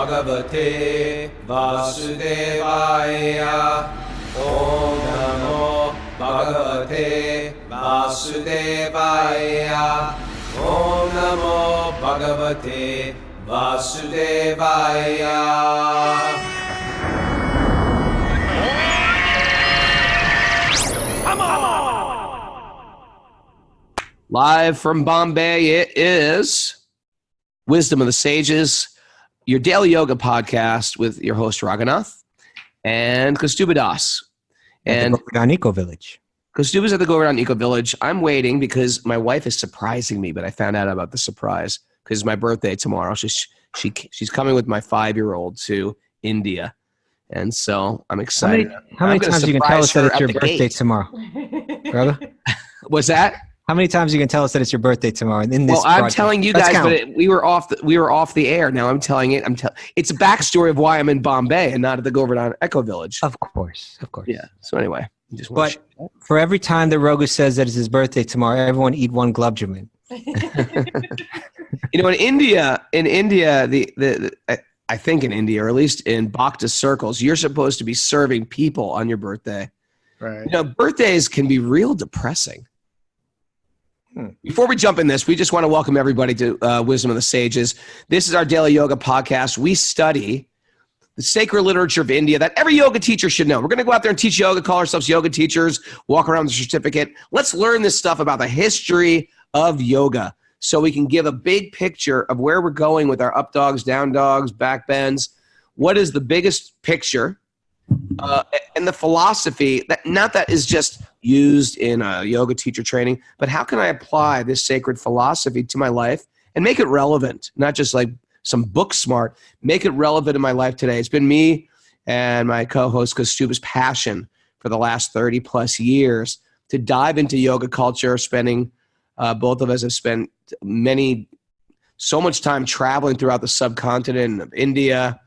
Bhagavate Vasudevaya. Om Namo Bhagavate Vasudevaya. Om Namo Bhagavate Vasudevaya. Live from Bombay, it is Wisdom of the Sages, your daily yoga podcast with your host Raghunath and Kaustubha Das. And the Govardhan Eco Village. Kaustubha's at the Govardhan Eco Village. I'm waiting because my wife is surprising me, but I found out about the surprise because it's my birthday tomorrow. She's coming with my 5-year-old to India. And so I'm excited. How many times you can tell us that it's your birthday tomorrow? Brother? What's that? How many times you can tell us that it's your birthday tomorrow? In this I'm telling you guys, but we were off the air. Now I'm telling it. It's a backstory of why I'm in Bombay and not at the Govardhan Eco Village. Of course. Yeah. So anyway, but for every time that Raghu says that it's his birthday tomorrow, everyone eat one gulab jamun. In India, I think in India, or at least in Bhakti circles, you're supposed to be serving people on your birthday. Right. Birthdays can be real depressing. Before we jump in this, we just want to welcome everybody to Wisdom of the Sages. This is our daily yoga podcast. We study the sacred literature of India that every yoga teacher should know. We're going to go out there and teach yoga, call ourselves yoga teachers, walk around with a certificate. Let's learn this stuff about the history of yoga so we can give a big picture of where we're going with our up dogs, down dogs, back bends. What is the biggest picture? And the philosophy that is just used in yoga teacher training, but how can I apply this sacred philosophy to my life and make it relevant, not just like some book smart, make it relevant in my life today. It's been me and my co-host Kaustubha's passion for the last 30 plus years to dive into yoga culture, spending, both of us have spent so much time traveling throughout the subcontinent of India,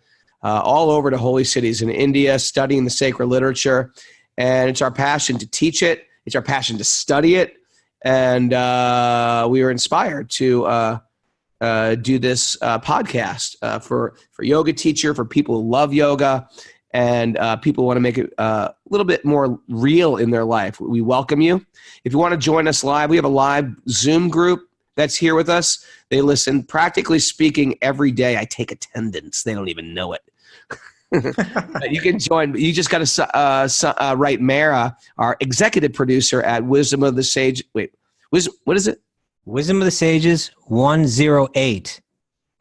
all over to holy cities in India, studying the sacred literature. And it's our passion to teach it. It's our passion to study it. And we were inspired to do this podcast for yoga teacher, for people who love yoga, and people who want to make it a little bit more real in their life. We welcome you. If you want to join us live, we have a live Zoom group that's here with us. They listen, practically speaking, every day. I take attendance. They don't even know it. You can join. You just got to write Mara, our executive producer at Wisdom of the Sage. Wait, what is it? Wisdom of the Sages 108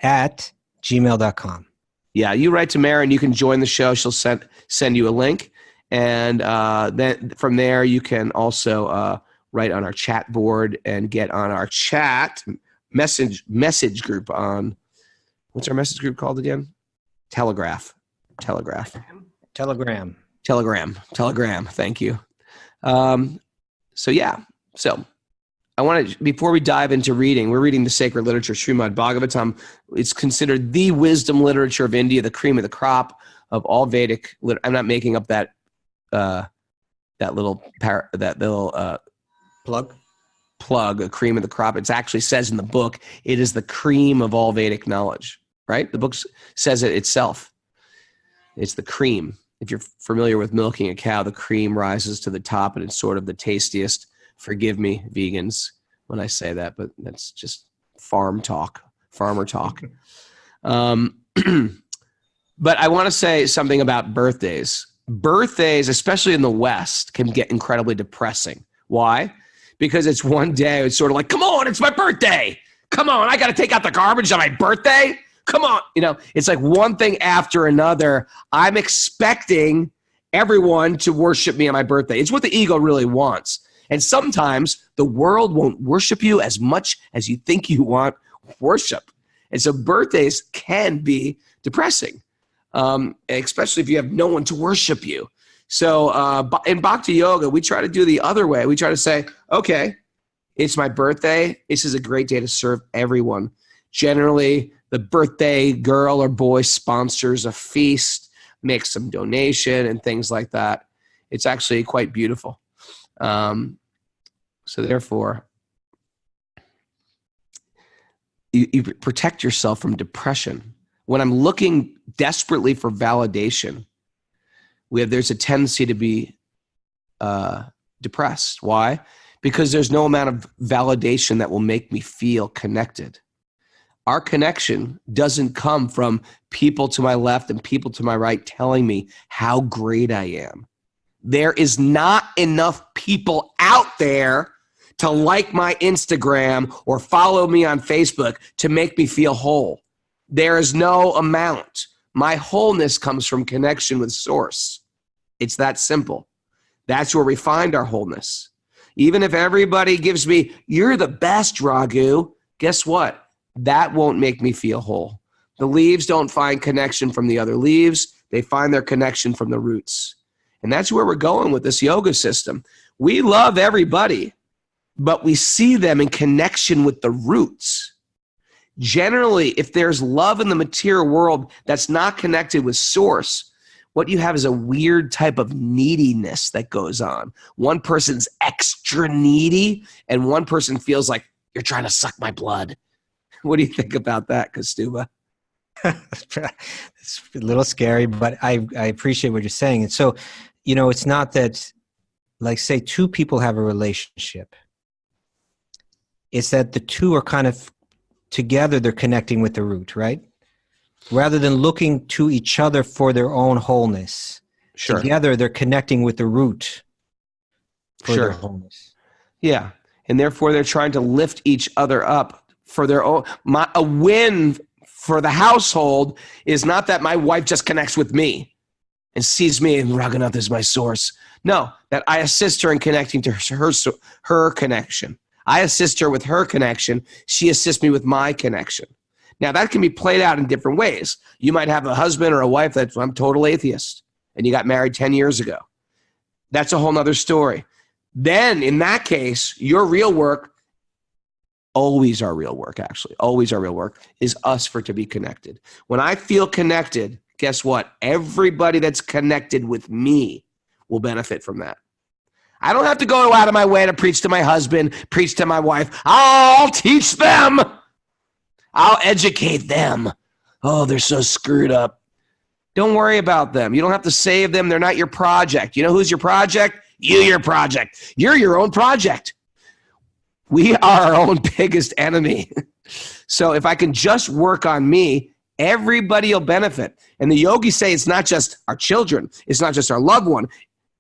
at gmail.com. Yeah, you write to Mara and you can join the show. She'll send you a link. And then from there, you can also write on our chat board and get on our chat message group on, what's our message group called again? Telegram. Thank you. So I want to, before we dive into reading, we're reading the sacred literature, Srimad-Bhagavatam. It's considered the wisdom literature of India, the cream of the crop of all Vedic. I'm not making up that little plug, a cream of the crop. It actually says in the book, it is the cream of all Vedic knowledge, right? The book says it itself. It's the cream. If you're familiar with milking a cow, the cream rises to the top and it's sort of the tastiest. Forgive me, vegans, when I say that, but that's just farmer talk. But I want to say something about birthdays. Birthdays, especially in the West, can get incredibly depressing. Why? Because it's one day, it's sort of like, come on, it's my birthday. Come on, I got to take out the garbage on my birthday. Come on. It's like one thing after another. I'm expecting everyone to worship me on my birthday. It's what the ego really wants. And sometimes the world won't worship you as much as you think you want worship. And so birthdays can be depressing, especially if you have no one to worship you. So in Bhakti Yoga, we try to do the other way. We try to say, okay, it's my birthday. This is a great day to serve everyone. Generally, the birthday girl or boy sponsors a feast, makes some donation and things like that. It's actually quite beautiful. So therefore, you protect yourself from depression. when I'm looking desperately for validation, there's a tendency to be depressed. Why? Because there's no amount of validation that will make me feel connected. Our connection doesn't come from people to my left and people to my right telling me how great I am. There is not enough people out there to like my Instagram or follow me on Facebook to make me feel whole. There is no amount. My wholeness comes from connection with Source. It's that simple. That's where we find our wholeness. Even if everybody gives me, you're the best, Raghu, guess what? That won't make me feel whole. The leaves don't find connection from the other leaves. They find their connection from the roots. And that's where we're going with this yoga system. We love everybody, but we see them in connection with the roots. Generally, if there's love in the material world that's not connected with Source, what you have is a weird type of neediness that goes on. One person's extra needy, and one person feels like, you're trying to suck my blood. What do you think about that, Kaustubha? It's a little scary, but I appreciate what you're saying. And so, it's not that, like, say two people have a relationship. It's that the two are kind of together, they're connecting with the root, right? Rather than looking to each other for their own wholeness. Sure. Together, they're connecting with the root for their wholeness. Yeah. And therefore, they're trying to lift each other up for their own. A win for the household is not that my wife just connects with me and sees me and Raghunath is my source. No, that I assist her in connecting to her connection. I assist her with her connection. She assists me with my connection. Now, that can be played out in different ways. You might have a husband or a wife that's, I'm total atheist, and you got married 10 years ago. That's a whole nother story. Then, in that case, your real work, always our real work, is us for to be connected. When I feel connected, guess what? Everybody that's connected with me will benefit from that. I don't have to go out of my way to preach to my husband, preach to my wife. I'll teach them. I'll educate them. Oh, they're so screwed up. Don't worry about them. You don't have to save them. They're not your project. You know who's your project? Your project. You're your own project. We are our own biggest enemy. So if I can just work on me, everybody will benefit. And the yogis say it's not just our children. It's not just our loved one.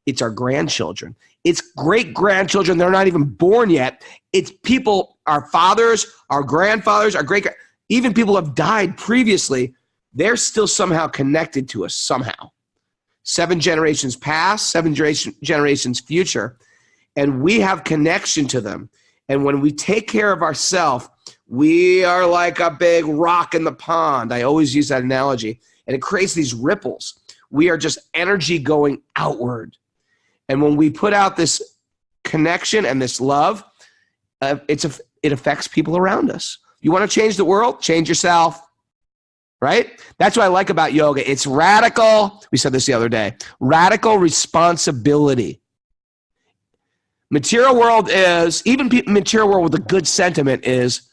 It's our grandchildren. It's great-grandchildren. They're not even born yet. It's people, our fathers, our grandfathers, our even people who have died previously. They're still somehow connected to us somehow. 7 generations past, 7 generations future. And we have connection to them. And when we take care of ourselves, we are like a big rock in the pond. I always use that analogy. And it creates these ripples. We are just energy going outward. And when we put out this connection and this love, it affects people around us. You want to change the world? Change yourself. Right? That's what I like about yoga. It's radical. We said this the other day. Radical responsibility. Material world is, even material world with a good sentiment is,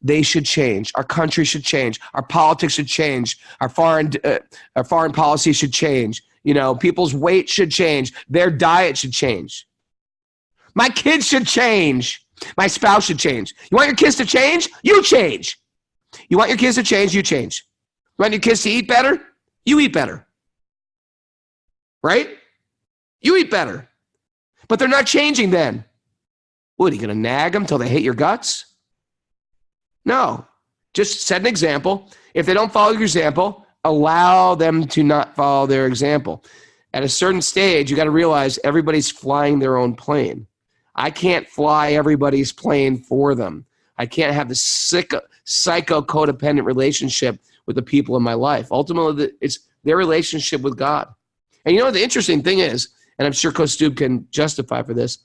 they should change. Our country should change. Our politics should change. Our foreign policy should change. People's weight should change. Their diet should change. My kids should change. My spouse should change. You want your kids to change? You change. You want your kids to change? You change. You want your kids to eat better? You eat better. Right? You eat better. But they're not changing then. What, are you going to nag them till they hate your guts? No. Just set an example. If they don't follow your example, allow them to not follow their example. At a certain stage, you got to realize everybody's flying their own plane. I can't fly everybody's plane for them. I can't have this psycho codependent relationship with the people in my life. Ultimately, it's their relationship with God. And the interesting thing is, and I'm sure Kaustubha can justify for this,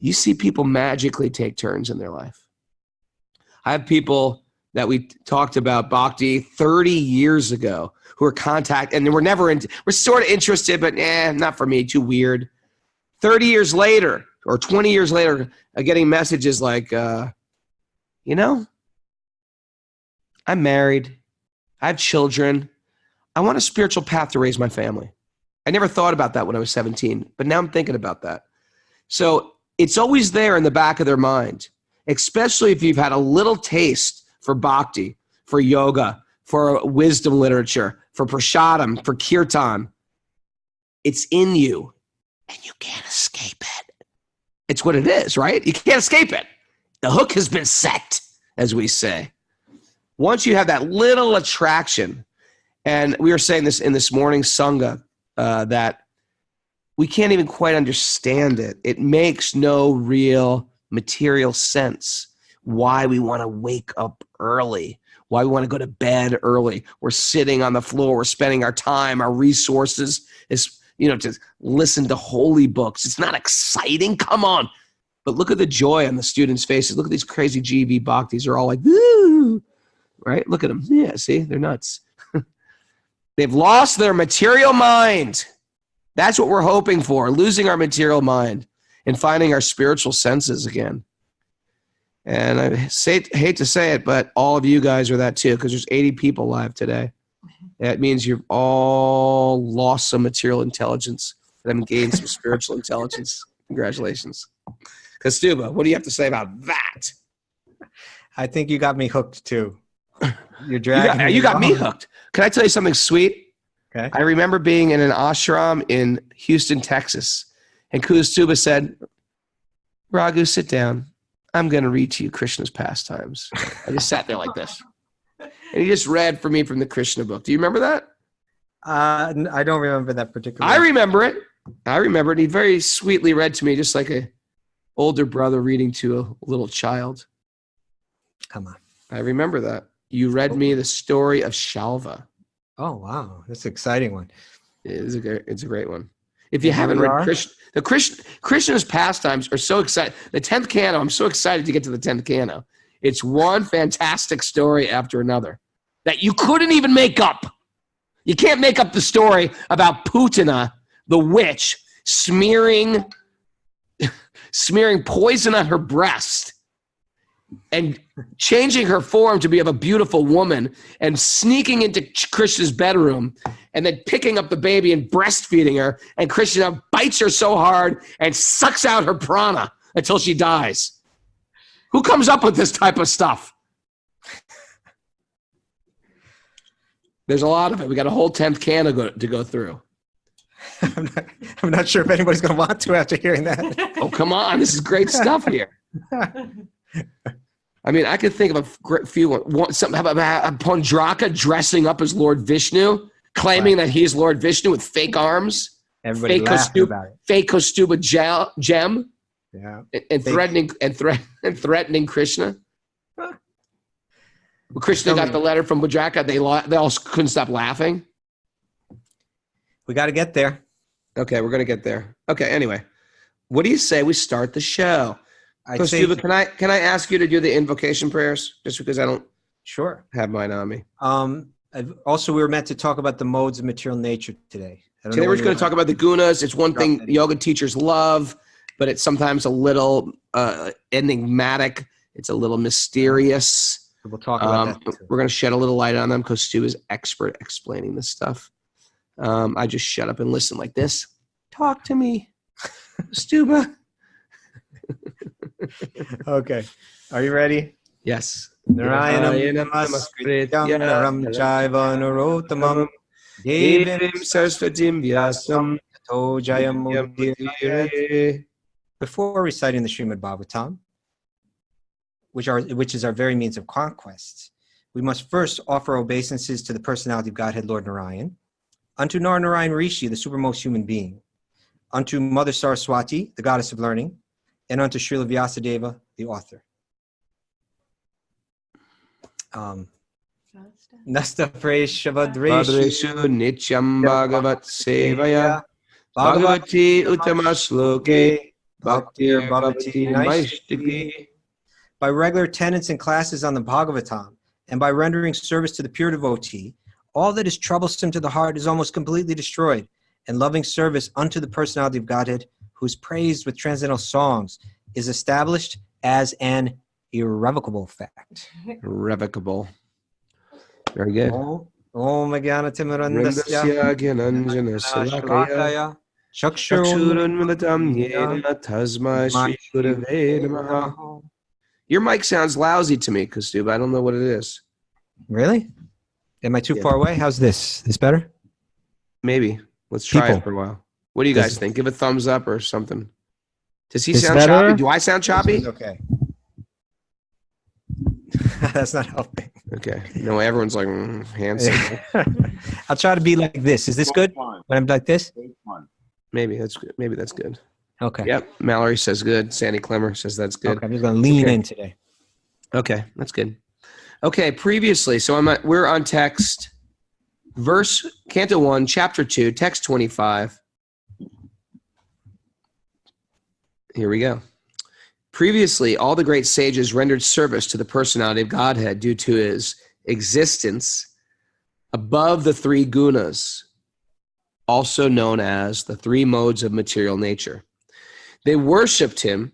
you see people magically take turns in their life. I have people that we talked about Bhakti 30 years ago who were and we're sort of interested, but not for me, too weird. 30 years later or 20 years later, getting messages like, I'm married. I have children. I want a spiritual path to raise my family. I never thought about that when I was 17, but now I'm thinking about that. So it's always there in the back of their mind, especially if you've had a little taste for bhakti, for yoga, for wisdom literature, for prasadam, for kirtan. It's in you, and you can't escape it. It's what it is, right? You can't escape it. The hook has been set, as we say. Once you have that little attraction, and we were saying this in this morning's Sangha, that we can't even quite understand it. It makes no real material sense why we want to wake up early, why we want to go to bed early. We're sitting on the floor. We're spending our time, our resources, to listen to holy books. It's not exciting. Come on. But look at the joy on the students' faces. Look at these crazy GV bhaktis. They're all like, woo, right? Look at them. Yeah, see, they're nuts. They've lost their material mind. That's what we're hoping for, losing our material mind and finding our spiritual senses again. And I hate to say it, but all of you guys are that too, because there's 80 people live today. That means you've all lost some material intelligence and gained some spiritual intelligence. Congratulations. Kaustubha, what do you have to say about that? I think you got me hooked too. You're dragging you got me hooked. Can I tell you something sweet? Okay. I remember being in an ashram in Houston, Texas, and Kaustubha said, Raghu, sit down. I'm going to read to you Krishna's pastimes. I just sat there like this. And he just read for me from the Krishna book. Do you remember that? I don't remember that particular. I remember it. And he very sweetly read to me, just like a older brother reading to a little child. Come on. I remember that. You read me the story of Shalva. Oh, wow. That's an exciting one. It's a great one. If you haven't read Krishna's pastimes are so exciting. The 10th canto, I'm so excited to get to the 10th canto. It's one fantastic story after another that you couldn't even make up. You can't make up the story about Putana, the witch, smearing poison on her breast and changing her form to be of a beautiful woman and sneaking into Krishna's bedroom and then picking up the baby and breastfeeding her, and Krishna bites her so hard and sucks out her prana until she dies. Who comes up with this type of stuff? There's a lot of it. We got a whole 10th canto to go through. I'm not sure if anybody's going to want to after hearing that. Oh, come on. This is great stuff here. I mean, I could think of a few. Something about Pondraka dressing up as Lord Vishnu, claiming that he's Lord Vishnu with fake arms, everybody laughing about it. Fake Kaustubha gem, yeah, and threatening Krishna. When Krishna got the letter from Pondraka, they all couldn't stop laughing. We got to get there. Okay, we're gonna get there. Okay, anyway, what do you say we start the show? Kaustubha, can I ask you to do the invocation prayers, just because I don't have mine on me? Also, we were meant to talk about the modes of material nature today. Today we're just going to talk about the gunas. It's one thing yoga teachers love, but it's sometimes a little enigmatic. It's a little mysterious. We'll talk about that too. We're going to shed a little light on them because Stu is expert explaining this stuff. I just shut up and listen like this. Talk to me, Kaustubha. Okay. Are you ready? Yes. Narayanam namaskrityam chaiva narotamam devim saraswatim vyasam tato jayam. Before reciting the Srimad-Bhagavatam, which is our very means of conquest, we must first offer obeisances to the personality of Godhead, Lord Narayan, unto Narayan Rishi, the supermost human being, unto Mother Saraswati, the goddess of learning, and unto Srila Vyasadeva, the author. Nasta Prashavadreshu Nityam Bhagavat Sevaya Bhagavati Uttama Bhaktir Bhavati Naistiki. By regular attendance and classes on the Bhagavatam, and by rendering service to the pure devotee, all that is troublesome to the heart is almost completely destroyed, and loving service unto the personality of Godhead, who is praised with transcendental songs, is established as an irrevocable fact. Irrevocable. Very good. Om Vrindasya Gyananjana Salakaya Chakshurunmilitam Yena Tasmai Shri Gurave Namaha. Your mic sounds lousy to me, Kaustubha. I don't know what it is. Really? Am I too far away? How's this? This better? Maybe. Let's try it for a while. What do you guys think? Give a thumbs up or something. Does he sound choppy? Do I sound choppy? Okay. That's not helping. Okay. No, everyone's like, handsome. I'll try to be like this. Is this good? When I'm like this? Maybe that's good. Maybe that's good. Okay. Yep. Mallory says good. Sandy Clemmer says that's good. Okay, I'm just going to lean in today. Okay. That's good. Okay. Previously, so we're on text, Canto 1, Chapter 2, text 25. Here we go. Previously, all the great sages rendered service to the personality of Godhead due to his existence above the three gunas, also known as the three modes of material nature. They worshipped him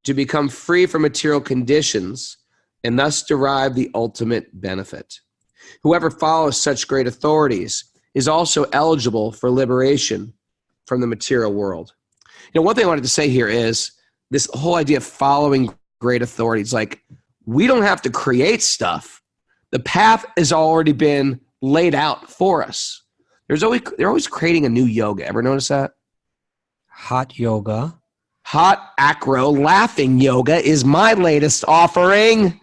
to become free from material conditions and thus derive the ultimate benefit. Whoever follows such great authorities is also eligible for liberation from the material world. You know, one thing I wanted to say here is this whole idea of following great authorities. Like, we don't have to create stuff. The path has already been laid out for us. They're always creating a new yoga. Ever notice that? Hot yoga. Hot acro laughing yoga is my latest offering.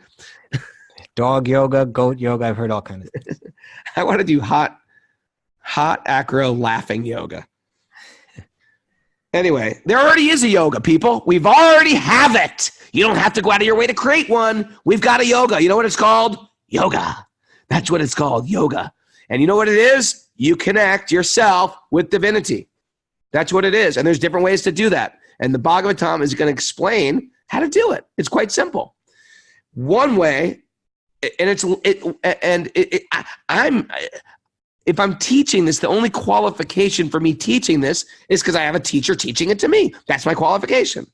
Dog yoga, goat yoga. I've heard all kinds of things. I want to do hot acro laughing yoga. Anyway, there already is a yoga, people. We've already have it. You don't have to go out of your way to create one. We've got a yoga. You know what it's called? Yoga. That's what it's called, yoga. And you know what it is? You connect yourself with divinity. That's what it is. And there's different ways to do that. And the Bhagavatam is going to explain how to do it. It's quite simple. One way, and if I'm teaching this, the only qualification for me teaching this is because I have a teacher teaching it to me. That's my qualification.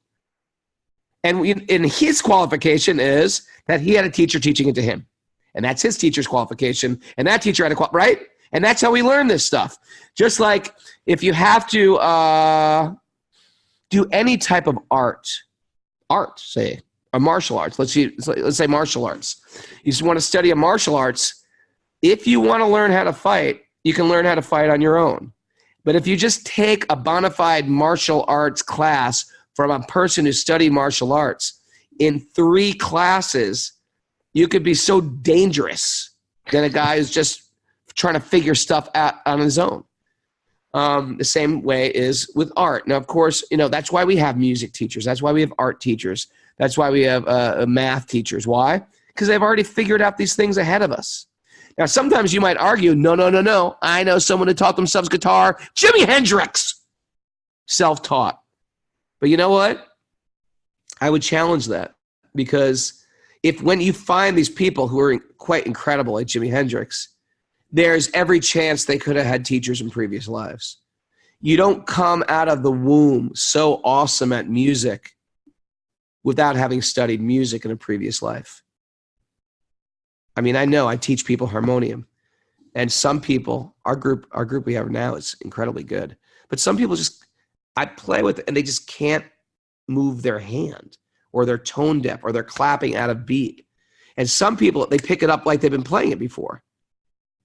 And his qualification is that he had a teacher teaching it to him. And that's his teacher's qualification. And that teacher had a right? And that's how we learn this stuff. Just like if you have to do any type of art, say, a martial arts. Let's say martial arts. You just want to study a martial arts. If you want to learn how to fight, you can learn how to fight on your own. But if you just take a bona fide martial arts class from a person who studied martial arts in 3 classes, you could be so dangerous than a guy who's just trying to figure stuff out on his own. The same way is with art. Now, of course, that's why we have music teachers. That's why we have art teachers. That's why we have math teachers. Why? Because they've already figured out these things ahead of us. Now, sometimes you might argue, no. I know someone who taught themselves guitar. Jimi Hendrix. Self-taught. But you know what? I would challenge that, because when you find these people who are quite incredible like Jimi Hendrix, there's every chance they could have had teachers in previous lives. You don't come out of the womb so awesome at music without having studied music in a previous life. I mean, I know I teach people harmonium, and some people, our group we have now is incredibly good, but some people I play with it and they just can't move their hand, or they're tone deaf, or they're clapping out of beat. And some people, they pick it up like they've been playing it before.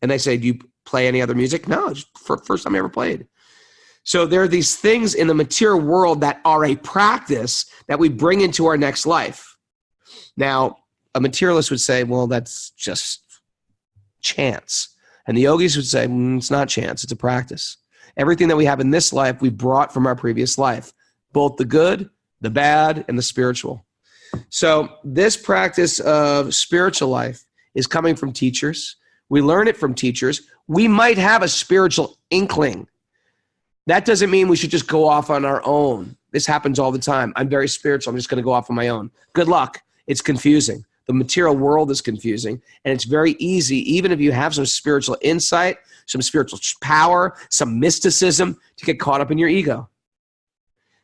And they say, do you play any other music? No, just first time I ever played. So there are these things in the material world that are a practice that we bring into our next life. Now, a materialist would say, well, that's just chance. And the yogis would say, it's not chance, it's a practice. Everything that we have in this life, we brought from our previous life, both the good, the bad, and the spiritual. So this practice of spiritual life is coming from teachers. We learn it from teachers. We might have a spiritual inkling. That doesn't mean we should just go off on our own. This happens all the time. I'm very spiritual. I'm just going to go off on my own. Good luck. It's confusing. The material world is confusing, and it's very easy, even if you have some spiritual insight, some spiritual power, some mysticism, to get caught up in your ego.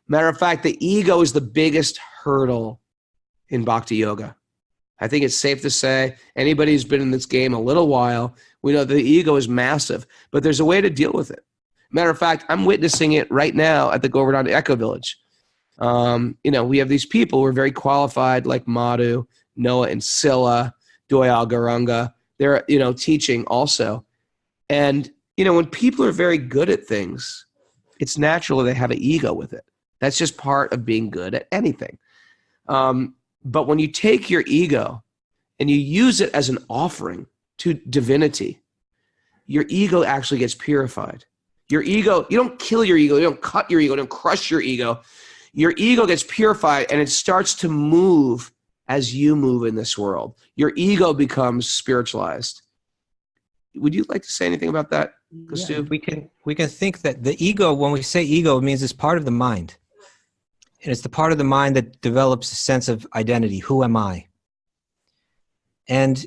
Matter of fact, the ego is the biggest hurdle in Bhakti-yoga. I think it's safe to say anybody who's been in this game a little while, we know the ego is massive, but there's a way to deal with it. Matter of fact, I'm witnessing it right now at the Govardhan Echo Village. We have these people who are very qualified, like Madhu, Noah, and Scylla, Doyal Garanga. They're, teaching also. And, when people are very good at things, it's natural they have an ego with it. That's just part of being good at anything. But when you take your ego and you use it as an offering to divinity, your ego actually gets purified. Your ego, you don't kill your ego, you don't cut your ego, you don't crush your ego. Your ego gets purified and it starts to move as you move in this world. Your ego becomes spiritualized. Would you like to say anything about that, Kaustubha? Yeah, we can think that the ego, when we say ego, it means it's part of the mind. And it's the part of the mind that develops a sense of identity. Who am I? And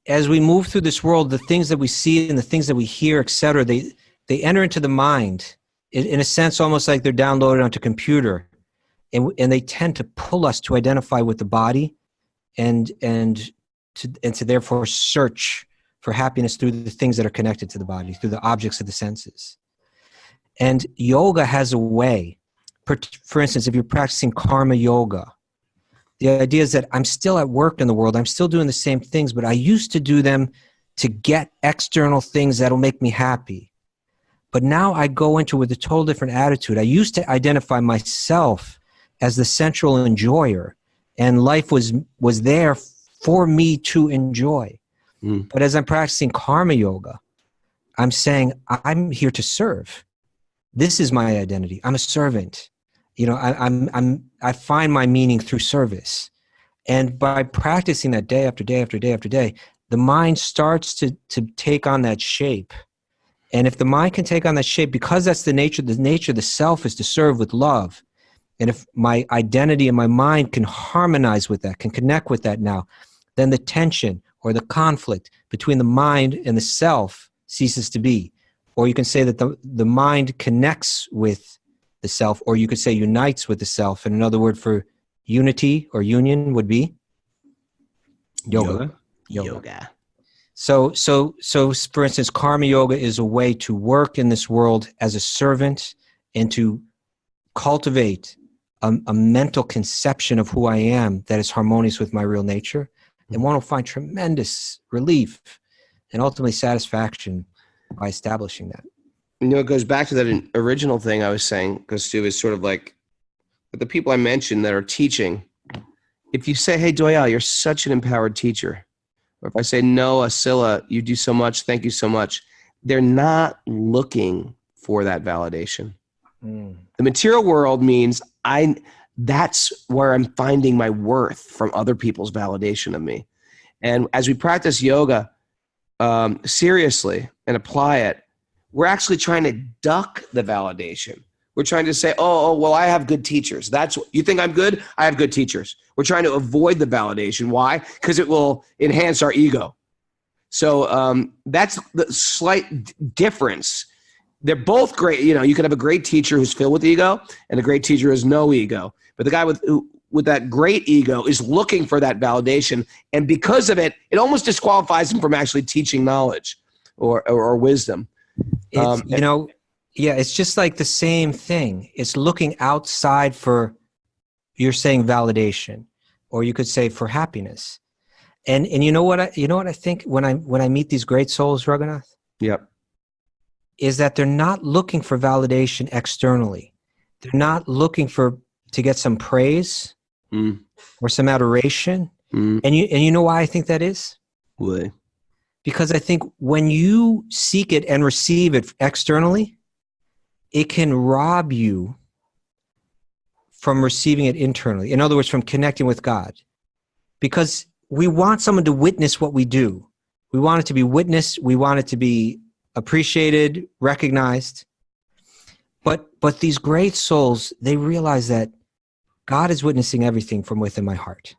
as we move through this world, the things that we see and the things that we hear, etc., they enter into the mind, in a sense, almost like they're downloaded onto a computer. And they tend to pull us to identify with the body and to therefore search for happiness through the things that are connected to the body, through the objects of the senses. And yoga has a way. For instance, if you're practicing karma yoga, the idea is that I'm still at work in the world. I'm still doing the same things, but I used to do them to get external things that'll make me happy. But now I go into it with a total different attitude. I used to identify myself as the central enjoyer, and life was there for me to enjoy. But as I'm practicing karma yoga, I'm saying, I'm here to serve. This is my identity. I'm a servant. I find my meaning through service. And by practicing that day after day after day after day, the mind starts to take on that shape. And if the mind can take on that shape, because that's the nature of the self is to serve with love. And if my identity and my mind can harmonize with that, can connect with that now, then the tension or the conflict between the mind and the self ceases to be. Or you can say that the mind connects with the self, or you could say unites with the self. And another word for unity or union would be yoga. So for instance, karma yoga is a way to work in this world as a servant and to cultivate a mental conception of who I am that is harmonious with my real nature. And one will find tremendous relief and ultimately satisfaction by establishing that. It goes back to that original thing I was saying, Kaustubha, is sort of like the people I mentioned that are teaching. If you say, hey, Doyal, you're such an empowered teacher. Or if I say, no, Asila, you do so much, thank you so much. They're not looking for that validation. The material world means that's where I'm finding my worth from other people's validation of me. And as we practice yoga seriously and apply it, we're actually trying to duck the validation. We're trying to say, well, I have good teachers. You think I'm good? I have good teachers. We're trying to avoid the validation. Why? Because it will enhance our ego. So that's the slight difference. They're both great. You can have a great teacher who's filled with ego and a great teacher who has no ego. But the guy with that great ego is looking for that validation. And because of it, it almost disqualifies him from actually teaching knowledge or wisdom. It's just like the same thing. It's looking outside for, you're saying validation, or you could say for happiness. And you know what I think when I meet these great souls, Raghunath? Yep. Is that they're not looking for validation externally. They're not looking to get some praise or some adoration. And you know why I think that is? Why? Because I think when you seek it and receive it externally, it can rob you from receiving it internally. In other words, from connecting with God. Because we want someone to witness what we do. We want it to be witnessed. We want it to be appreciated, recognized. But these great souls, they realize that God is witnessing everything from within my heart.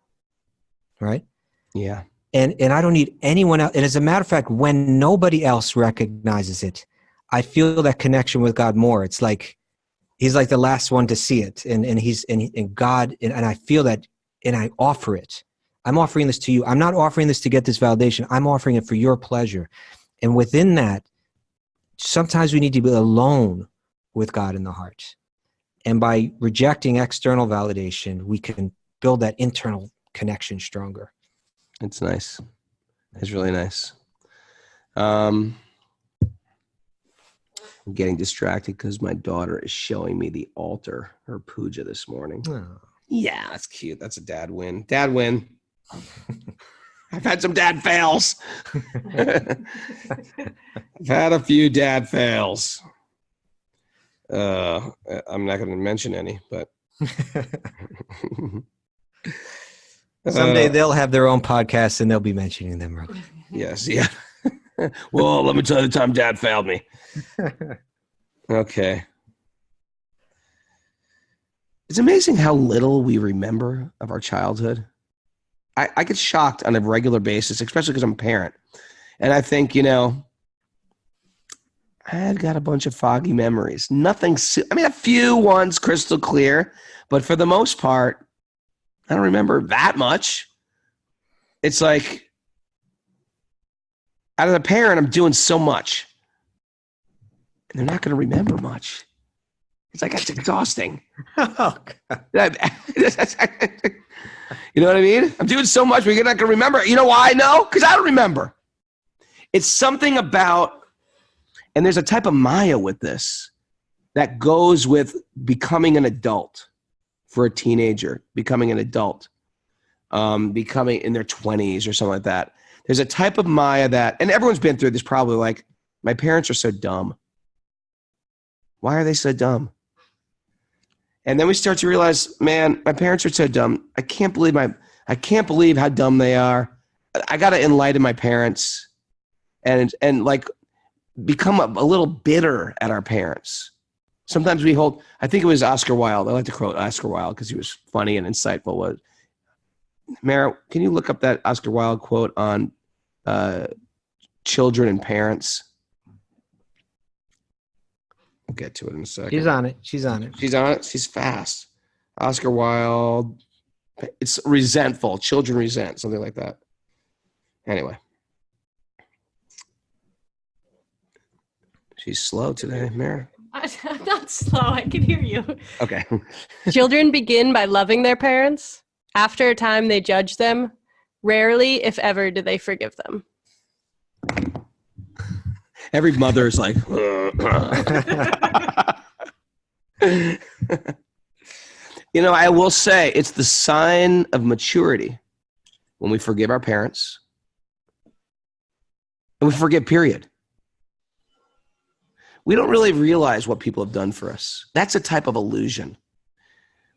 Right? Yeah. And I don't need anyone else. And as a matter of fact, when nobody else recognizes it, I feel that connection with God more. It's like he's like the last one to see it, and God, and I feel that, and I offer it. I'm offering this to you. I'm not offering this to get this validation. I'm offering it for your pleasure. And within that, sometimes we need to be alone with God in the heart. And by rejecting external validation, we can build that internal connection stronger. It's nice. It's really nice. I'm getting distracted because my daughter is showing me the altar, her puja this morning. Oh. Yeah, that's cute. That's a dad win. Dad win. I've had some dad fails. I've had a few dad fails. I'm not going to mention any, but someday they'll have their own podcast and they'll be mentioning them. Yes, yeah. Well, let me tell you the time Dad failed me. Okay. It's amazing how little we remember of our childhood. I get shocked on a regular basis, especially because I'm a parent. And I think, I've got a bunch of foggy memories. A few ones crystal clear, but for the most part, I don't remember that much. It's like, as a parent, I'm doing so much. And they're not going to remember much. It's like, it's exhausting. Oh, God. You know what I mean? I'm doing so much, but you're not going to remember. You know why I know? Because I don't remember. It's something about, and there's a type of Maya with this that goes with becoming an adult for a teenager, becoming an adult, becoming in their 20s or something like that. There's a type of Maya that, and everyone's been through this probably, like, my parents are so dumb. Why are they so dumb? And then we start to realize, man, my parents are so dumb. I can't believe how dumb they are. I got to enlighten my parents and like become a little bitter at our parents. Sometimes I think it was Oscar Wilde. I like to quote Oscar Wilde because he was funny and insightful. Mara, can you look up that Oscar Wilde quote on children and parents? We'll get to it in a second. She's on it. She's fast. Oscar Wilde. It's resentful. Children resent. Something like that. Anyway. She's slow today, Mara. I'm not slow. I can hear you. Okay. Children begin by loving their parents. After a time, they judge them. Rarely, if ever, do they forgive them. Every mother is like, I will say it's the sign of maturity when we forgive our parents and we forgive, period. We don't really realize what people have done for us. That's a type of illusion.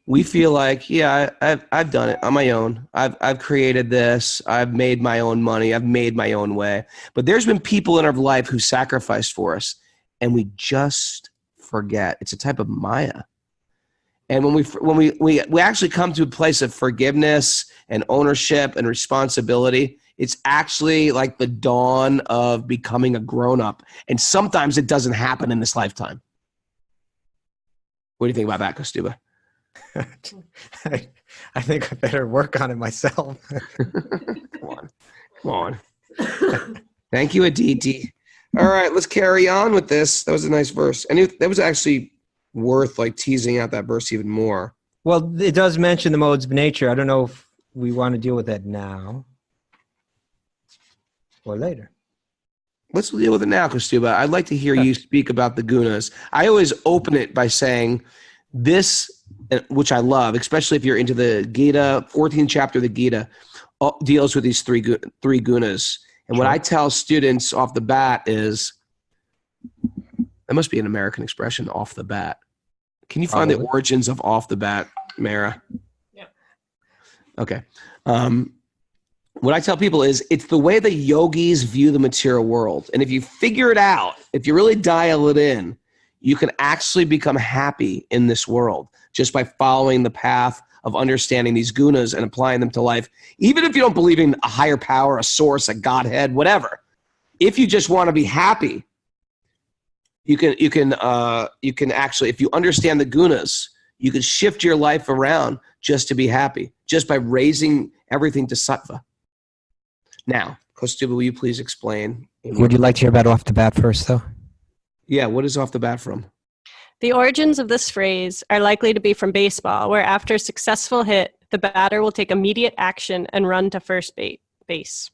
We feel like, yeah, I've done it on my own. I've created this. I've made my own money. I've made my own way. But there's been people in our life who sacrificed for us, and we just forget. It's a type of Maya. And when we actually come to a place of forgiveness and ownership and responsibility, it's actually like the dawn of becoming a grown-up. And sometimes it doesn't happen in this lifetime. What do you think about that, Kaustubha? I think I better work on it myself. Come on. Thank you, Aditi. All right, let's carry on with this. That was a nice verse. And that was actually worth like teasing out that verse even more. Well, it does mention the modes of nature. I don't know if we want to deal with that now or later. Let's deal with it now, Kaustubha. I'd like to hear you speak about the Gunas. I always open it by saying this, which I love, especially if you're into the Gita, 14th chapter of the Gita, deals with these three Gunas. And what I tell students off the bat is, that must be an American expression, off the bat. Can you find the origins of off the bat, Mara? Yeah. Okay. What I tell people is it's the way the yogis view the material world. And if you figure it out, if you really dial it in, you can actually become happy in this world just by following the path of understanding these gunas and applying them to life. Even if you don't believe in a higher power, a source, a Godhead, whatever. If you just want to be happy, you can actually, if you understand the gunas, you can shift your life around just to be happy, just by raising everything to sattva. Now, Kaustubha, will you please explain? Would you like to hear about off the bat first, though? Yeah, what is off the bat from? The origins of this phrase are likely to be from baseball, where after a successful hit, the batter will take immediate action and run to first base.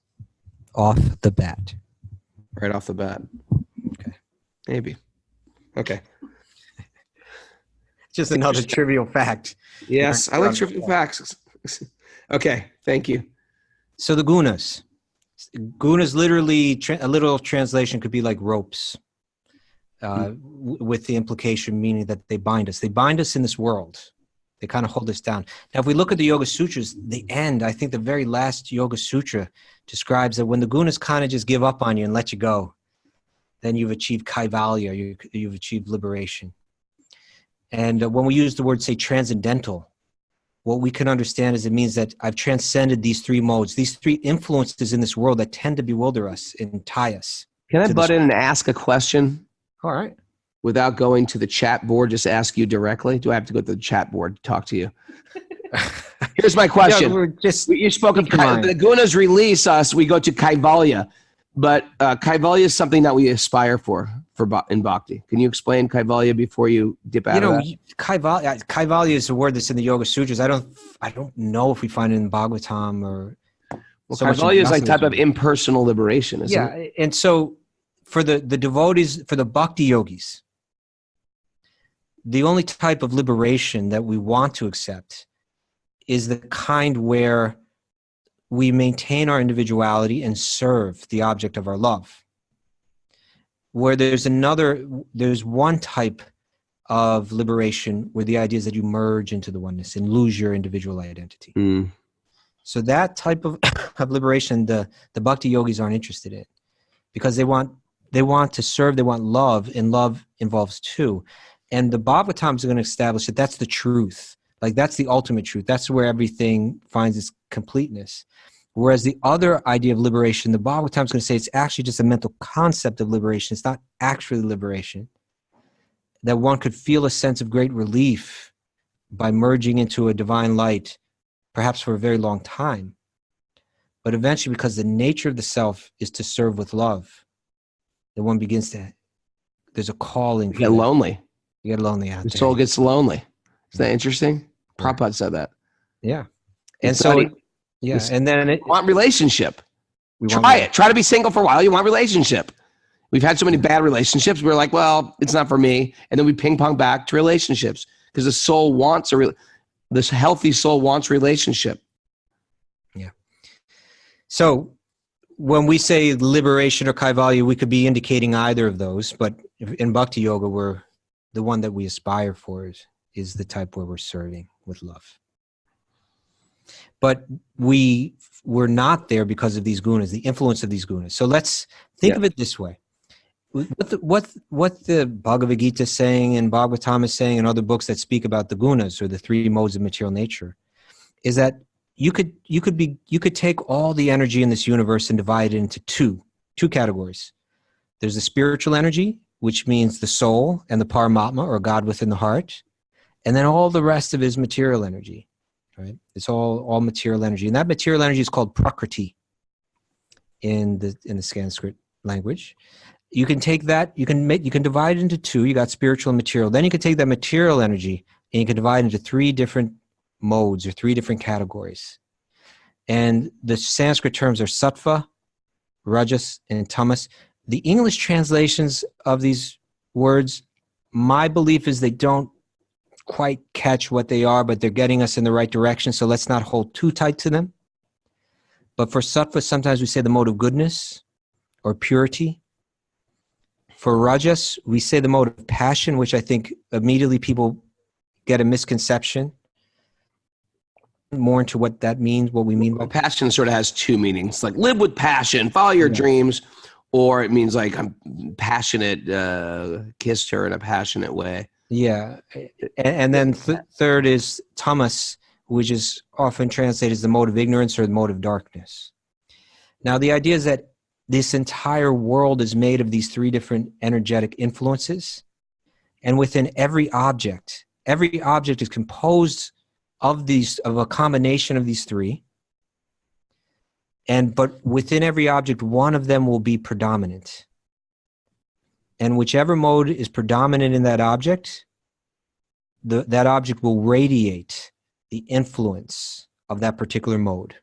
Off the bat. Right off the bat. Okay. Maybe. Okay. Just another trivial fact. Yes, I like trivial facts. Okay, thank you. So the gunas. Gunas literally, a literal translation could be like ropes, with the implication meaning that they bind us. They bind us in this world. They kind of hold us down. Now, if we look at the Yoga Sutras, the end, I think the very last Yoga Sutra describes that when the gunas kind of just give up on you and let you go, then you've achieved kaivalya, you've achieved liberation. And when we use the word, say, transcendental, what we can understand is it means that I've transcended these three modes, these three influences in this world that tend to bewilder us and tie us. Can I butt in and ask a question? All right. Without going to the chat board, just ask you directly? Do I have to go to the chat board to talk to you? Here's my question. You spoke of the gunas release us, we go to kaivalya. But kaivalya is something that we aspire for in bhakti. Can you explain kaivalya before you dip out of that? Kaivalya is a word that's in the Yoga Sutras. I don't know if we find it in Bhagavatam or. Well, so kaivalya is like type of impersonal liberation, isn't it? Yeah, and so for the devotees, for the bhakti yogis, the only type of liberation that we want to accept is the kind where we maintain our individuality and serve the object of our love. Where there's one type of liberation where the idea is that you merge into the oneness and lose your individual identity. Mm. So that type of liberation, the bhakti yogis aren't interested in, because they want to serve, they want love, and love involves two. And the Bhagavatam is going to establish that that's the truth. Like that's the ultimate truth. That's where everything finds its completeness. Whereas the other idea of liberation, the Bhagavatam is going to say it's actually just a mental concept of liberation. It's not actually liberation. That one could feel a sense of great relief by merging into a divine light, perhaps for a very long time. But eventually, because the nature of the self is to serve with love, that one begins to, there's a calling. You get lonely. You get lonely out there. The soul gets lonely. Is that interesting? Prabhupada said that. Yeah. And so... Yeah, and then you want relationship. Try it. Try to be single for a while. You want relationship. We've had so many bad relationships. We're like, well, it's not for me. And then we ping pong back to relationships because the soul wants this healthy soul wants relationship. Yeah. So when we say liberation or kaivalya, we could be indicating either of those. But in Bhakti Yoga, the one that we aspire for is the type where we're serving with love. But we're not there because of these gunas, the influence of these gunas. So let's think of it this way. What the Bhagavad Gita is saying and Bhagavatam is saying and other books that speak about the gunas or the three modes of material nature is that you could take all the energy in this universe and divide it into two categories. There's the spiritual energy, which means the soul and the Paramatma or God within the heart, and then all the rest of it is material energy. Right? It's all material energy, and that material energy is called prakriti in the Sanskrit language. You can take that, you can divide it into two. You got spiritual and material. Then you can take that material energy and you can divide it into three different modes or three different categories. And the Sanskrit terms are sattva, rajas, and tamas. The English translations of these words, my belief is they don't quite catch what they are, but they're getting us in the right direction. So let's not hold too tight to them. But for sattva, sometimes we say the mode of goodness or purity. For rajas, we say the mode of passion, which I think immediately people get a misconception more into what that means, what we mean by passion. Sort of has two meanings, like live with passion, follow your dreams, or it means like I'm passionate, kissed her in a passionate way. Yeah. And then third is tamas, which is often translated as the mode of ignorance or the mode of darkness. Now, the idea is that this entire world is made of these three different energetic influences. And within every object is composed of a combination of these three. But within every object, one of them will be predominant. And whichever mode is predominant in that object, that object will radiate the influence of that particular mode.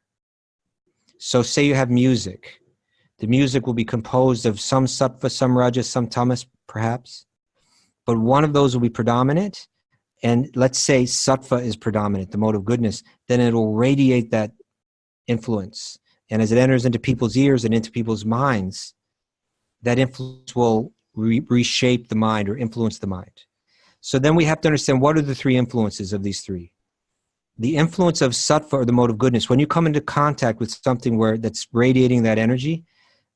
So say you have music. The music will be composed of some sattva, some rajas, some tamas, perhaps. But one of those will be predominant. And let's say sattva is predominant, the mode of goodness. Then it will radiate that influence. And as it enters into people's ears and into people's minds, that influence will reshape the mind or influence the mind. So then we have to understand, what are the three influences of these three? The influence of sattva, or the mode of goodness, when you come into contact with something that's radiating that energy,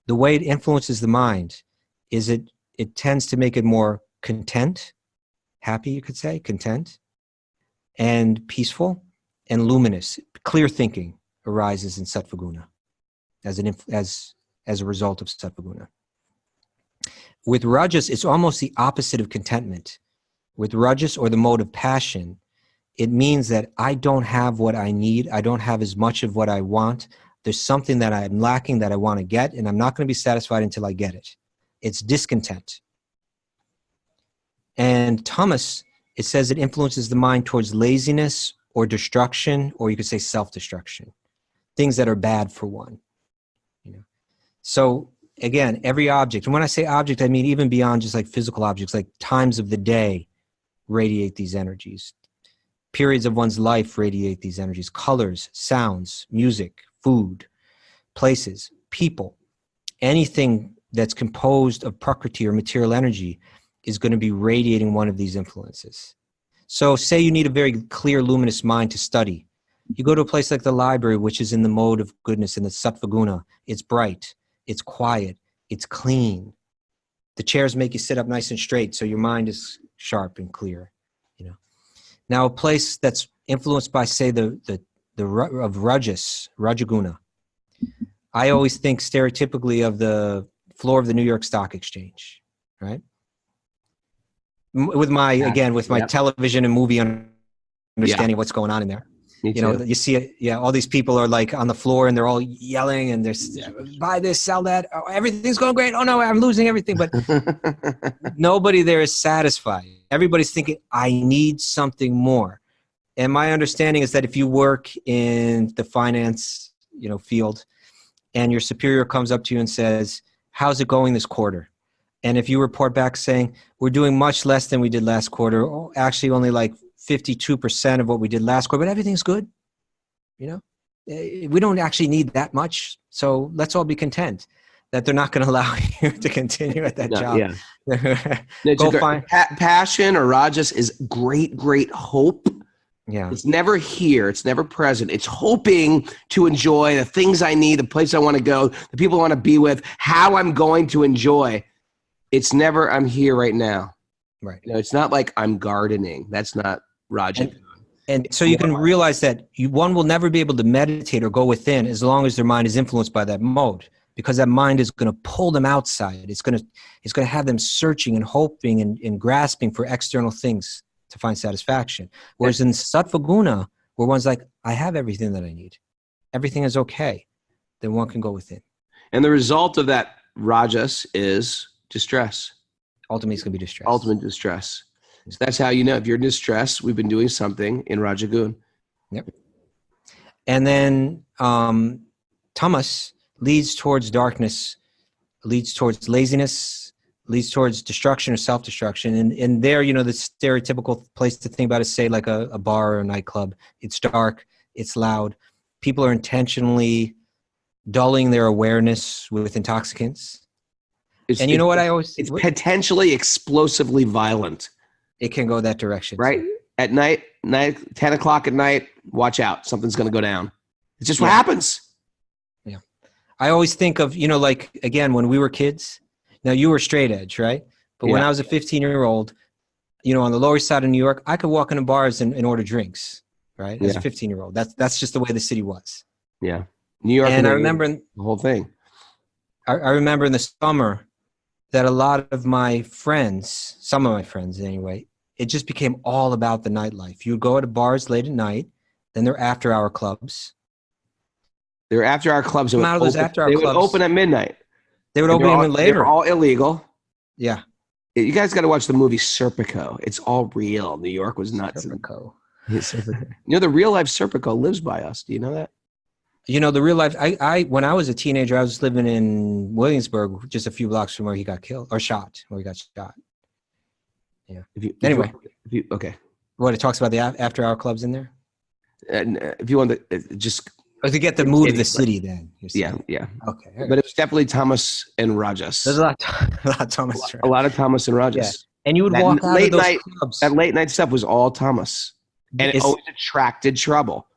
the way it influences the mind is it tends to make it more content, happy, you could say, content, and peaceful, and luminous. Clear thinking arises in sattva guna as a result of sattva guna. With rajas, it's almost the opposite of contentment. With rajas, or the mode of passion, it means that I don't have what I need. I don't have as much of what I want. There's something that I'm lacking that I want to get, and I'm not going to be satisfied until I get it. It's discontent. And tamas, it says it influences the mind towards laziness or destruction, or you could say self-destruction, things that are bad for one. So again, every object, and when I say object, I mean even beyond just like physical objects, like times of the day radiate these energies. Periods of one's life radiate these energies. Colors, sounds, music, food, places, people, anything that's composed of prakriti or material energy is going to be radiating one of these influences. So say you need a very clear, luminous mind to study. You go to a place like the library, which is in the mode of goodness, in the sattva guna. It's bright, it's quiet, it's clean. The chairs make you sit up nice and straight, so your mind is sharp and clear. Now, a place that's influenced by, say, of rajas, rajaguna. I always think stereotypically of the floor of the New York Stock Exchange, right? With my television and movie understanding of what's going on in there. You see it, all these people are like on the floor and they're all yelling and they're buy this, sell that. Oh, everything's going great. Oh no, I'm losing everything. But nobody there is satisfied. Everybody's thinking, I need something more. And my understanding is that if you work in the finance, field, and your superior comes up to you and says, how's it going this quarter? And if you report back saying, we're doing much less than we did last quarter, actually only like 52% of what we did last quarter, but everything's good. We don't actually need that much. So let's all be content that they're not going to allow you to continue at that job. Yeah. Passion or rajas is great hope. Yeah. It's never here. It's never present. It's hoping to enjoy the things I need, the place I want to go, the people I want to be with, how I'm going to enjoy. It's never, I'm here right now. Right. It's not like I'm gardening. That's not Raja. And so you can realize that one will never be able to meditate or go within as long as their mind is influenced by that mode, because that mind is going to pull them outside. It's going to have them searching and hoping and grasping for external things to find satisfaction. Whereas in sattva guna, where one's like, I have everything that I need, everything is okay, then one can go within. And the result of that rajas is distress. Ultimately, it's going to be distress. Ultimate distress. So that's how you know if you're in distress, we've been doing something in Rajagun. Yep. And then tamas leads towards darkness, leads towards laziness, leads towards destruction or self-destruction. And there, the stereotypical place to think about is, say, like a bar or a nightclub. It's dark, it's loud. People are intentionally dulling their awareness with intoxicants. It's potentially explosively violent. It can go that direction. Right? At night, 10 o'clock at night, watch out. Something's going to go down. It's just what happens. Yeah. I always think of, again, when we were kids, now you were straight edge, right? But when I was a 15-year-old, on the Lower East Side of New York, I could walk into bars and order drinks, right? As a 15-year-old. That's just the way the city was. Yeah. New York. And I remember the whole thing. I remember in the summer that a lot of my friends, some of my friends anyway, it just became all about the nightlife. You would go to bars late at night, then there are after-hour clubs. They were after-hour clubs. They Come out of those after-hour would clubs. open at midnight. They would open even later. They were all illegal. Yeah. You guys got to watch the movie Serpico. It's all real. New York was nuts. Serpico. You know, the real life Serpico lives by us. Do you know that? You know, the real life, I when I was a teenager, I was living in Williamsburg, just a few blocks from where he got killed or shot, where he got shot. Yeah. Okay. What, it talks about the after-hour clubs in there? And if you want to just... Or to get the mood of the city then. Yeah. Okay. But it was definitely Thomas and Rajas. There's a lot of Thomas. A lot of Thomas and Rajas. Yeah. And you would walk out of those clubs. That late night stuff was all Thomas. And it always attracted trouble.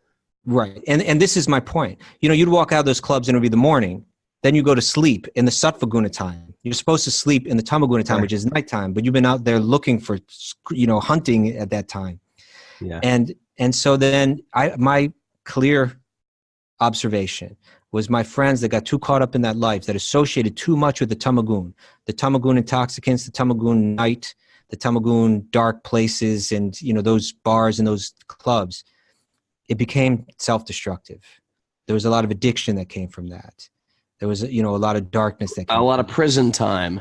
Right. And this is my point. You know, you'd walk out of those clubs and it would be the morning. Then you go to sleep in the sattva guna time. You're supposed to sleep in the tamaguna time, which is nighttime. But you've been out there looking for, hunting at that time. Yeah. And so then my clear observation was my friends that got too caught up in that life, that associated too much with the tamagun intoxicants, the tamagun night, the tamagun dark places, and those bars and those clubs. It became self-destructive. There was a lot of addiction that came from that. There was a lot of darkness that came. A lot of prison time,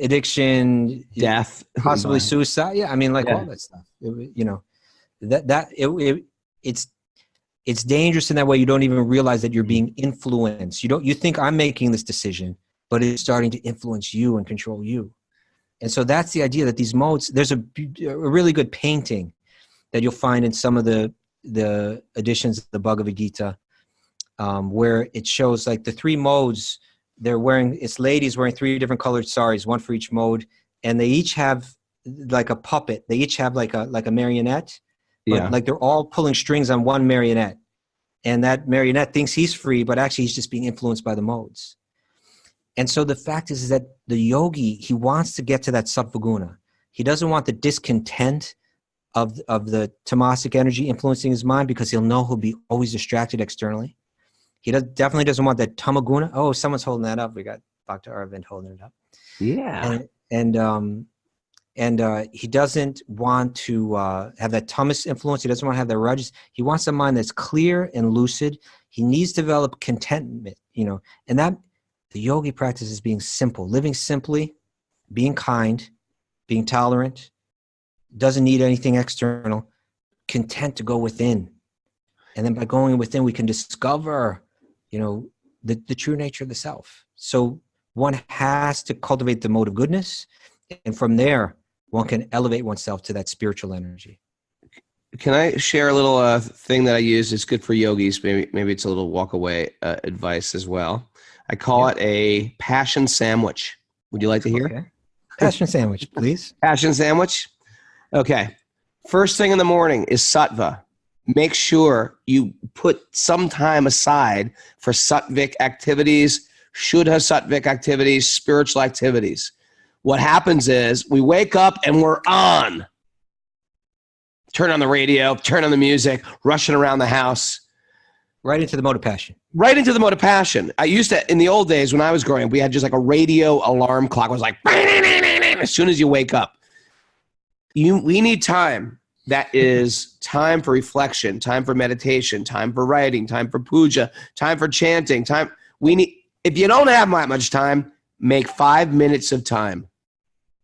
addiction, death, possibly suicide. Yeah, I mean, all that stuff. It's dangerous in that way. You don't even realize that you're being influenced. You think I'm making this decision, but it's starting to influence you and control you. And so that's the idea that these modes, there's a really good painting that you'll find in some of the editions of the Bhagavad Gita, where it shows like the three modes it's ladies wearing three different colored saris, one for each mode. And they each have like a puppet. They each have like a marionette. But like they're all pulling strings on one marionette. And that marionette thinks he's free, but actually he's just being influenced by the modes. And so the fact is that the yogi, he wants to get to that sattva-guna. He doesn't want the discontent of the tamasic energy influencing his mind, because he'll know he'll be always distracted externally. He definitely doesn't want that tamaguna. Oh, someone's holding that up. We got Dr. Arvind holding it up. Yeah. And he doesn't want to have that tamas influence. He doesn't want to have that rajas. He wants a mind that's clear and lucid. He needs to develop contentment, and that the yogi practice is being simple, living simply, being kind, being tolerant, doesn't need anything external, content to go within. And then by going within, we can discover, the true nature of the self. So one has to cultivate the mode of goodness. And from there, one can elevate oneself to that spiritual energy. Can I share a little thing that I use? It's good for yogis. Maybe it's a little walk away advice as well. I call it a passion sandwich. Would you like to hear? Okay. Passion sandwich, please. Passion sandwich. Okay. First thing in the morning is sattva. Make sure you put some time aside for sattvic activities, shuddha sattvic activities, spiritual activities. What happens is we wake up and we're on. Turn on the radio, turn on the music, rushing around the house. Right into the mode of passion. Right into the mode of passion. I used to, in the old days when I was growing up, we had just like a radio alarm clock. It was like, as soon as you wake up. We need time. That is time for reflection, time for meditation, time for writing, time for puja, time for chanting. If you don't have that much time, make 5 minutes of time.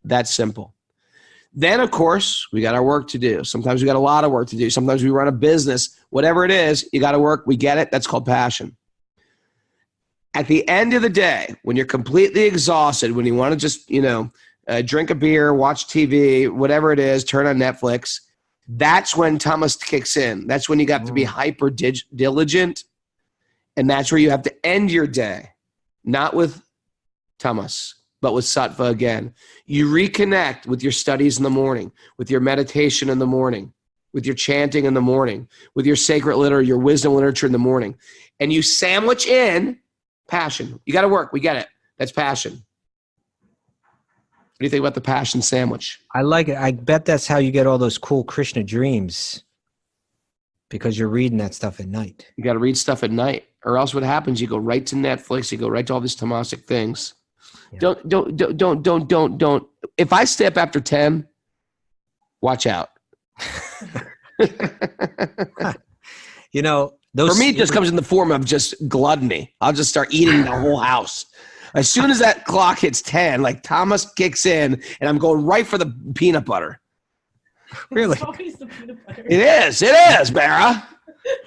That's simple. Then, of course, we got our work to do. Sometimes we got a lot of work to do. Sometimes we run a business. Whatever it is, you got to work. We get it. That's called passion. At the end of the day, when you're completely exhausted, when you want to just, drink a beer, watch TV, whatever it is, turn on Netflix, that's when tamas kicks in. That's when you got to be hyper diligent. And that's where you have to end your day, not with tamas, but with sattva again. You reconnect with your studies in the morning, with your meditation in the morning, with your chanting in the morning, with your sacred literature, your wisdom literature in the morning. And you sandwich in passion. You got to work. We get it. That's passion. What do you think about the passion sandwich? I like it. I bet that's how you get all those cool Krishna dreams, because you're reading that stuff at night. You got to read stuff at night, or else what happens? You go right to Netflix. You go right to all these tamasic things. Yeah. Don't. If I stay up after 10, watch out. For me, it just comes in the form of just gluttony. I'll just start eating the whole house. As soon as that clock hits 10, like Thomas kicks in, and I'm going right for the peanut butter. Really? It's always the peanut butter. It is, Mara.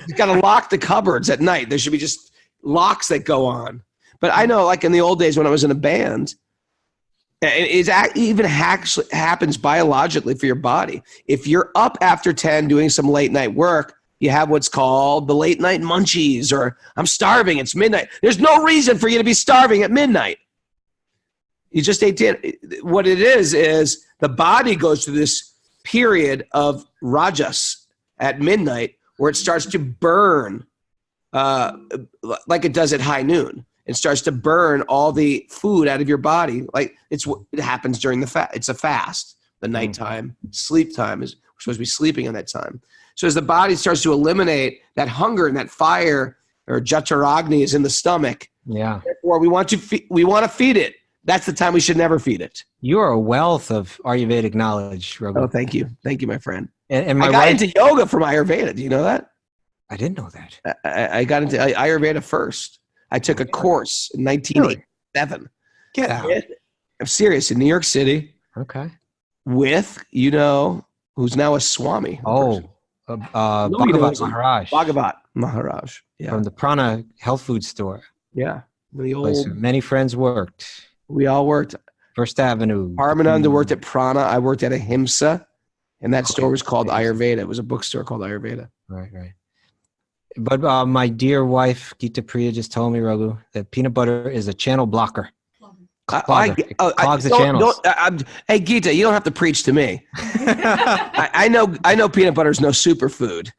You got to lock the cupboards at night. There should be just locks that go on. But I know, like in the old days when I was in a band, it even happens biologically for your body. If you're up after 10 doing some late night work, you have what's called the late night munchies, or I'm starving, it's midnight. There's no reason for you to be starving at midnight. You just ate dinner. What it is the body goes through this period of rajas at midnight where it starts to burn like it does at high noon. It starts to burn all the food out of your body. Like it happens during it's a fast. The nighttime, sleep time we're supposed to be sleeping in that time. So as the body starts to eliminate that hunger and that fire or jataragni is in the stomach, therefore we want to feed it. That's the time we should never feed it. You are a wealth of Ayurvedic knowledge, Raghu. Oh, thank you, my friend. And I got into yoga from Ayurveda. Do you know that? I didn't know that. I got into Ayurveda first. I took a course in 1987. Get out! I'm serious. In New York City. Okay. With who's now a Swami. Bhagavat Maharaj. Bhagavat Maharaj. Yeah. From the Prana health food store. Yeah. The place where many friends worked. We all worked. First Avenue. Paramananda worked at Prana. I worked at Ahimsa. And that store was called Ayurveda. It was a bookstore called Ayurveda. Right. But my dear wife, Gita Priya, just told me, Raghu, that peanut butter is a channel blocker. It clogs the channels. Hey, Gita, you don't have to preach to me. I know peanut butter is no superfood.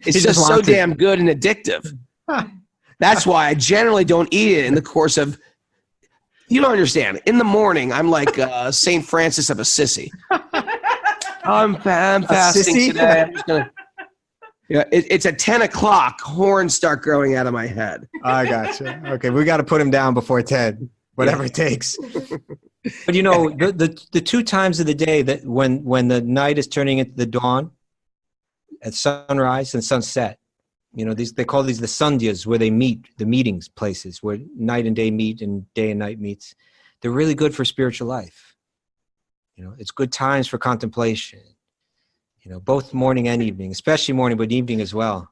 It's just so damn good and addictive. That's why I generally don't eat it in the course of, you don't understand. In the morning, I'm like St. Francis of Assisi. I'm fasting today. I'm just going to. Yeah, it's at 10 o'clock. Horns start growing out of my head. I gotcha. Okay, we got to put him down before 10, whatever it takes. But the two times of the day that when the night is turning into the dawn, at sunrise and sunset, they call these the sandhyas, where they meet, the meetings places where night and day meet and day and night meets. They're really good for spiritual life. It's good times for contemplation. Both morning and evening, especially morning, but evening as well.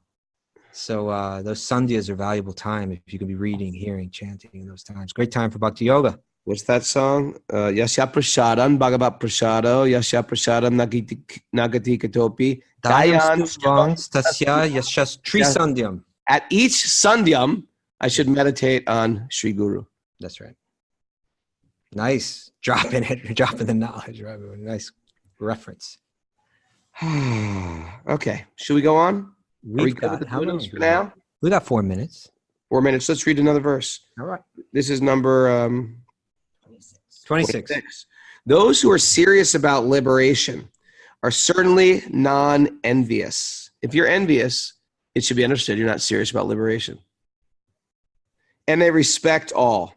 So those sandhyas are valuable time if you can be reading, hearing, chanting in those times. Great time for Bhakti Yoga. What's that song? Yasya prasadam bhagavat prasado, yasya prasadam nagati katopi. Tasya yashas tri sandhyam. At each sandhyam, I should meditate on Sri Guru. That's right. Nice. Dropping the knowledge, right? Nice reference. Okay, should we go on? We've got how many for now? We got 4 minutes. 4 minutes. Let's read another verse. All right. This is number 26. Those who are serious about liberation are certainly non-envious. If you're envious, it should be understood you're not serious about liberation. And they respect all.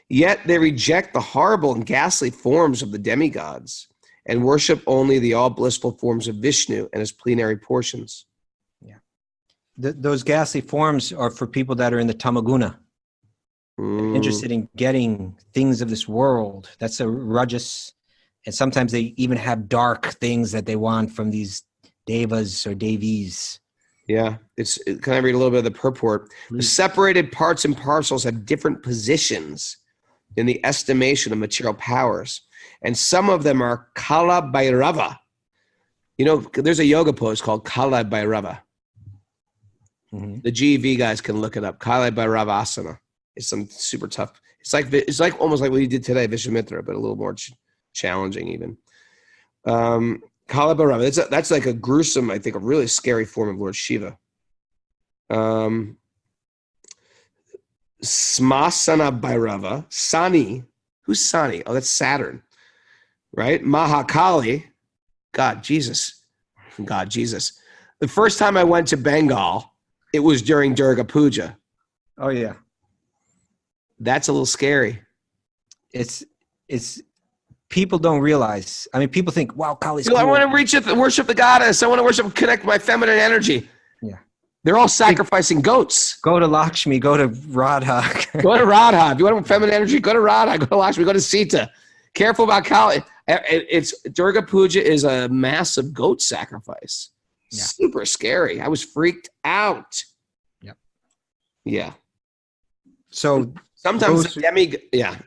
Yet they reject the horrible and ghastly forms of the demigods and worship only the all-blissful forms of Vishnu and his plenary portions. Yeah. Those ghastly forms are for people that are in the tamaguna, interested in getting things of this world. That's a rajas. And sometimes they even have dark things that they want from these devas or devis. Yeah. Can I read a little bit of the purport? The separated parts and parcels have different positions in the estimation of material powers. And some of them are Kala Bhairava. There's a yoga pose called Kala Bhairava. Mm-hmm. The GEV guys can look it up. Kala Bhairavasana. It's some super tough. It's like almost like what you did today, Vishwamitra, but a little more challenging even. Kala Bhairava. That's like a gruesome, I think, a really scary form of Lord Shiva. Smasana Bhairava. Sani. Who's Sani? Oh, that's Saturn. Right? Mahakali. God, Jesus. The first time I went to Bengal, it was during Durga Puja. Oh, yeah. That's a little scary. It's people don't realize. I mean, people think, wow, Kali's cool. I want to worship the goddess. I want to connect my feminine energy. Yeah. They're all sacrificing goats. Go to Laxmi. Go to Radha. Go to Radha. If you want feminine energy, go to Radha. Go to Laxmi. Go to Sita. Careful about Kali. It's Durga Puja is a massive goat sacrifice. Yeah. Super scary. I was freaked out. Yep. Yeah. So sometimes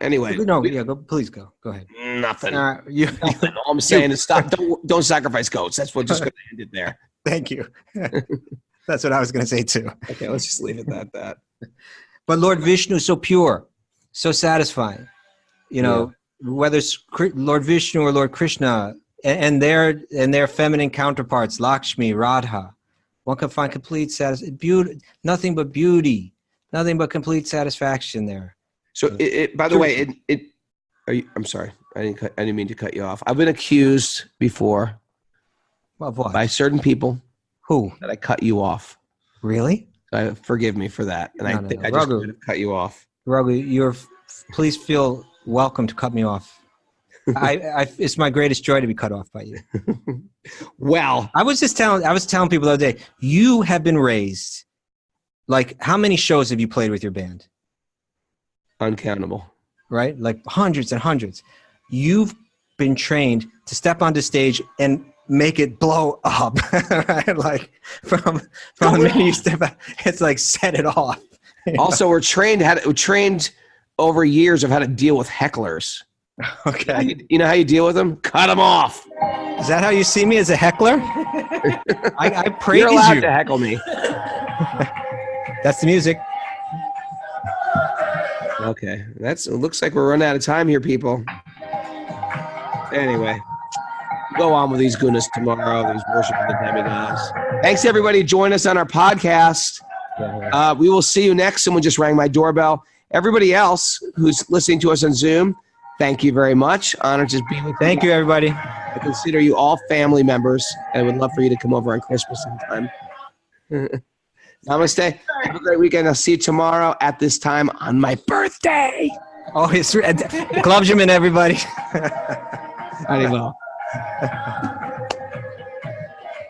anyway. No, please go. Go ahead. Nothing. Nothing. All I'm saying is stop. Don't sacrifice goats. That's what just going to end it there. Thank you. That's what I was going to say too. Okay, let's just leave it at that. But Lord Vishnu is so pure, so satisfying. Whether it's Lord Vishnu or Lord Krishna and their feminine counterparts, Lakshmi, Radha, one can find complete beauty, nothing but beauty, nothing but complete satisfaction there. So, by the way, I'm sorry, I didn't mean to cut you off. I've been accused before of what? By certain people. Who? That I cut you off. Really? Forgive me for that. And I think I just could have cut you off. Raghu, please feel welcome to cut me off. It's my greatest joy to be cut off by you. Well, I was telling people the other day, you have been raised. Like, how many shows have you played with your band? Uncountable. Right? Like hundreds and hundreds. You've been trained to step onto stage and make it blow up, right? Like from the minute you step out, it's like set it off. Also, we're trained over years of how to deal with hecklers. Okay. You know how you deal with them? Cut them off. Is that how you see me, as a heckler? I praise you. You're allowed to heckle me. That's the music. Okay. It looks like we're running out of time here, people. Anyway. Go on with these Gunas tomorrow, these worship of the demigods. Thanks, everybody. Join us on our podcast. We will see you next. Someone just rang my doorbell. Everybody else who's listening to us on Zoom, thank you very much. Honored to be with you. Thank you, everybody. I consider you all family members, and would love for you to come over on Christmas sometime. Namaste. Have a great weekend. I'll see you tomorrow at this time on my birthday. Oh, it's Glubjamin, everybody. Haribol.